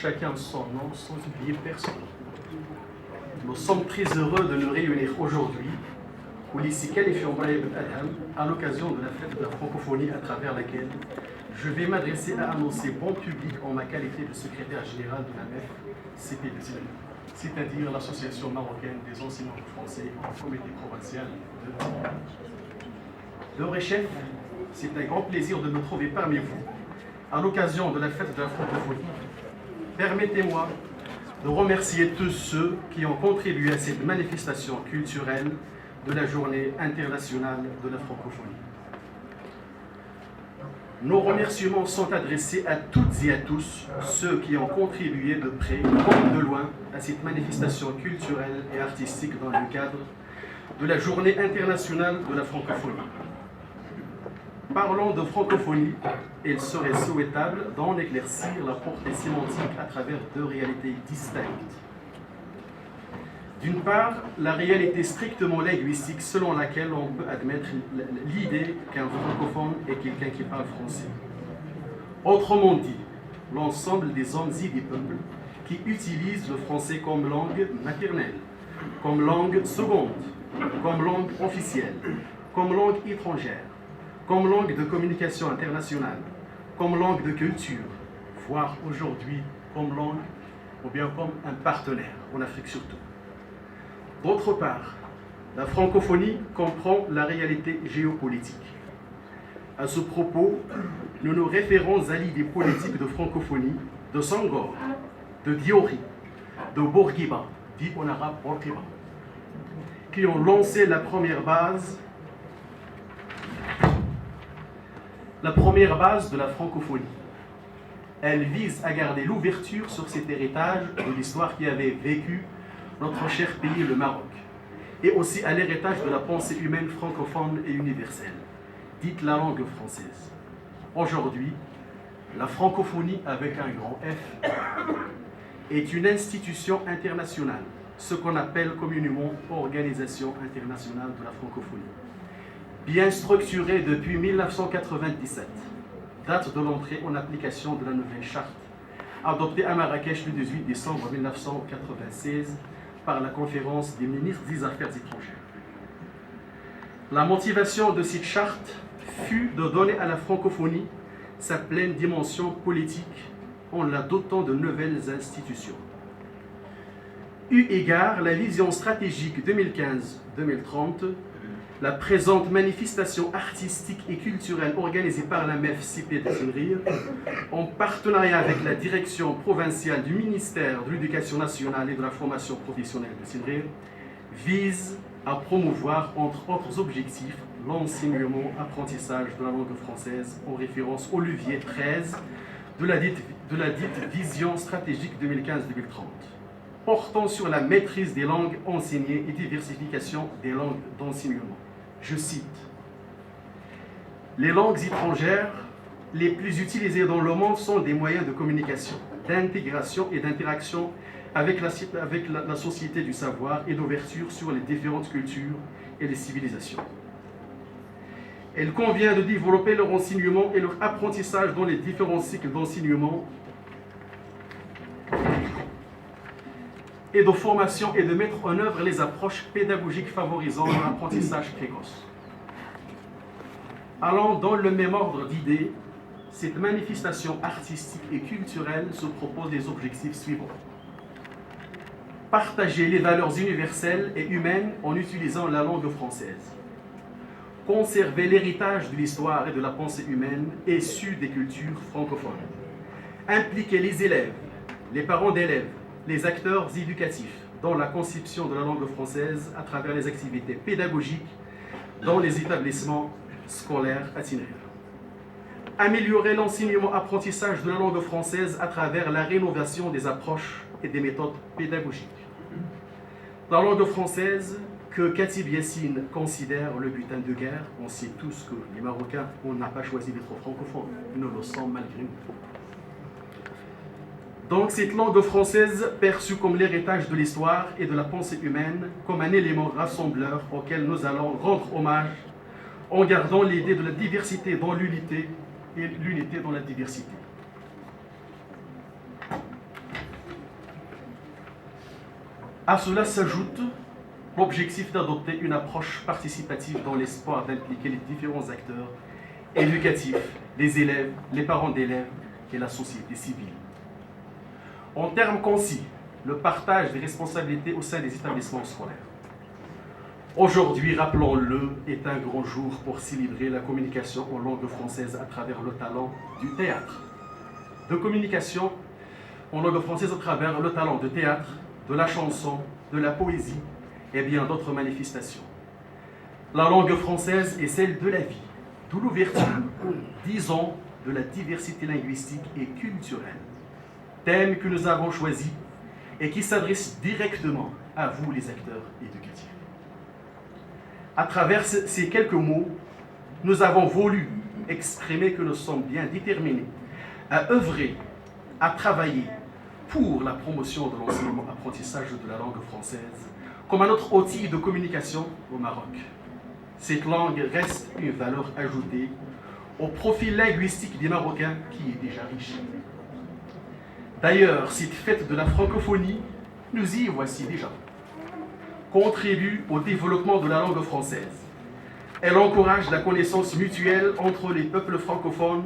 chacun son nom sans oublier personne. Nous sommes très heureux de nous réunir aujourd'hui au lycée Khalifa Mbaye Ben Adham à l'occasion de la fête de la francophonie à travers laquelle je vais m'adresser à annoncer bon public en ma qualité de secrétaire général de la MEF CPDZ, c'est-à-dire l'Association marocaine des enseignants français au comité provincial de Rechef. C'est un grand plaisir de me trouver parmi vous à l'occasion de la fête de la francophonie. Permettez-moi de remercier tous ceux qui ont contribué à cette manifestation culturelle de la Journée internationale de la francophonie. Nos remerciements sont adressés à toutes et à tous ceux qui ont contribué de près comme de loin à cette manifestation culturelle et artistique dans le cadre de la Journée internationale de la francophonie. Parlons de francophonie, il serait souhaitable d'en éclaircir la portée sémantique à travers deux réalités distinctes. D'une part, la réalité strictement linguistique selon laquelle on peut admettre l'idée qu'un francophone est quelqu'un qui parle français. Autrement dit, l'ensemble des hommes et des peuples qui utilisent le français comme langue maternelle, comme langue seconde, comme langue officielle, comme langue étrangère, comme langue de communication internationale, comme langue de culture, voire aujourd'hui comme langue ou bien comme un partenaire, en Afrique surtout. D'autre part, la francophonie comprend la réalité géopolitique. À ce propos, nous nous référons à l'idée politique de francophonie de Senghor, de Diori, de Bourguiba, dit en arabe Bourguiba, qui ont lancé la première base de la francophonie. Elle vise à garder l'ouverture sur cet héritage de l'histoire qui avait vécu notre cher pays, le Maroc, et aussi à l'héritage de la pensée humaine francophone et universelle, dite la langue française. Aujourd'hui, la francophonie avec un grand F est une institution internationale, ce qu'on appelle communément Organisation internationale de la francophonie, bien structurée depuis 1997, date de l'entrée en application de la nouvelle charte, adoptée à Marrakech le 18 décembre 1996 par la conférence des ministres des Affaires étrangères. La motivation de cette charte fut de donner à la francophonie sa pleine dimension politique en la dotant de nouvelles institutions. Eu égard la vision stratégique 2015-2030, la présente manifestation artistique et culturelle organisée par la MEF CP de Sinrir, en partenariat avec la direction provinciale du ministère de l'Éducation nationale et de la formation professionnelle de Sinrir, vise à promouvoir, entre autres objectifs, l'enseignement-apprentissage de la langue française en référence au levier 13 de la dite vision stratégique 2015-2030, portant sur la maîtrise des langues enseignées et diversification des langues d'enseignement. Je cite: les langues étrangères les plus utilisées dans le monde sont des moyens de communication, d'intégration et d'interaction avec la société du savoir et d'ouverture sur les différentes cultures et les civilisations. Il convient de développer leur enseignement et leur apprentissage dans les différents cycles d'enseignement et de formation et de mettre en œuvre les approches pédagogiques favorisant l'apprentissage précoce. Allant dans le même ordre d'idées, cette manifestation artistique et culturelle se propose des objectifs suivants. Partager les valeurs universelles et humaines en utilisant la langue française. Conserver l'héritage de l'histoire et de la pensée humaine issus des cultures francophones. Impliquer les élèves, les parents d'élèves, les acteurs éducatifs dans la conception de la langue française à travers les activités pédagogiques dans les établissements scolaires à Tinrir. Améliorer l'enseignement-apprentissage de la langue française à travers la rénovation des approches et des méthodes pédagogiques. La langue française que Khatib Yassine considère le butin de guerre, on sait tous que les Marocains, on n'a pas choisi d'être francophones, nous le sommes malgré nous. Donc cette langue française perçue comme l'héritage de l'histoire et de la pensée humaine, comme un élément rassembleur auquel nous allons rendre hommage en gardant l'idée de la diversité dans l'unité et l'unité dans la diversité. À cela s'ajoute l'objectif d'adopter une approche participative dans l'espoir d'impliquer les différents acteurs éducatifs, les élèves, les parents d'élèves et la société civile. En termes concis, le partage des responsabilités au sein des établissements scolaires. Aujourd'hui, rappelons-le, est un grand jour pour célébrer la communication en langue française à travers le talent du théâtre. De communication en langue française à travers le talent de théâtre, de la chanson, de la poésie et bien d'autres manifestations. La langue française est celle de la vie, de l'ouverture, disons, de la diversité linguistique et culturelle. Thème que nous avons choisi et qui s'adresse directement à vous, les acteurs éducatifs. À travers ces quelques mots, nous avons voulu exprimer que nous sommes bien déterminés à œuvrer, à travailler pour la promotion de l'enseignement-apprentissage de la langue française comme un autre outil de communication au Maroc. Cette langue reste une valeur ajoutée au profil linguistique des Marocains qui est déjà riche. D'ailleurs, cette fête de la francophonie, nous y voici déjà, contribue au développement de la langue française. Elle encourage la connaissance mutuelle entre les peuples francophones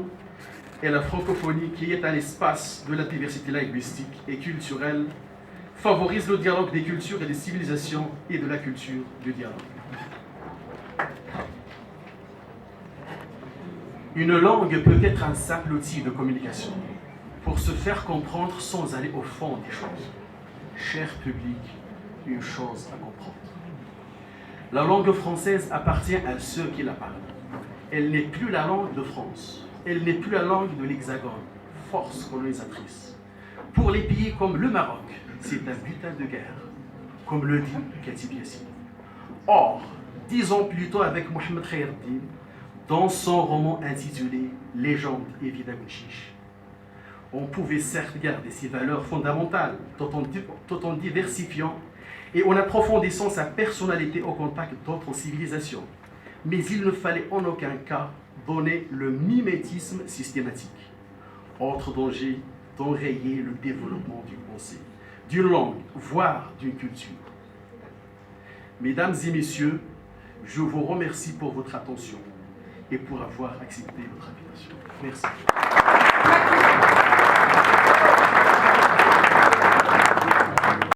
et la francophonie qui est un espace de la diversité linguistique et culturelle, favorise le dialogue des cultures et des civilisations et de la culture du dialogue. Une langue peut être un simple outil de communication pour se faire comprendre sans aller au fond des choses. Cher public, une chose à comprendre. La langue française appartient à ceux qui la parlent. Elle n'est plus la langue de France. Elle n'est plus la langue de l'Hexagone, force colonisatrice. Pour les pays comme le Maroc, c'est un butin de guerre, comme le dit Khatib Yassine. Or, 10 ans plus tôt avec Mohamed Khayreddine, dans son roman intitulé Légende et vie d'Abouchiche, on pouvait certes garder ses valeurs fondamentales tout en diversifiant et en approfondissant sa personnalité au contact d'autres civilisations. Mais il ne fallait en aucun cas donner le mimétisme systématique. Autre danger d'enrayer le développement d'une pensée, d'une langue, voire d'une culture. Mesdames et messieurs, je vous remercie pour votre attention et pour avoir accepté votre invitation. Merci.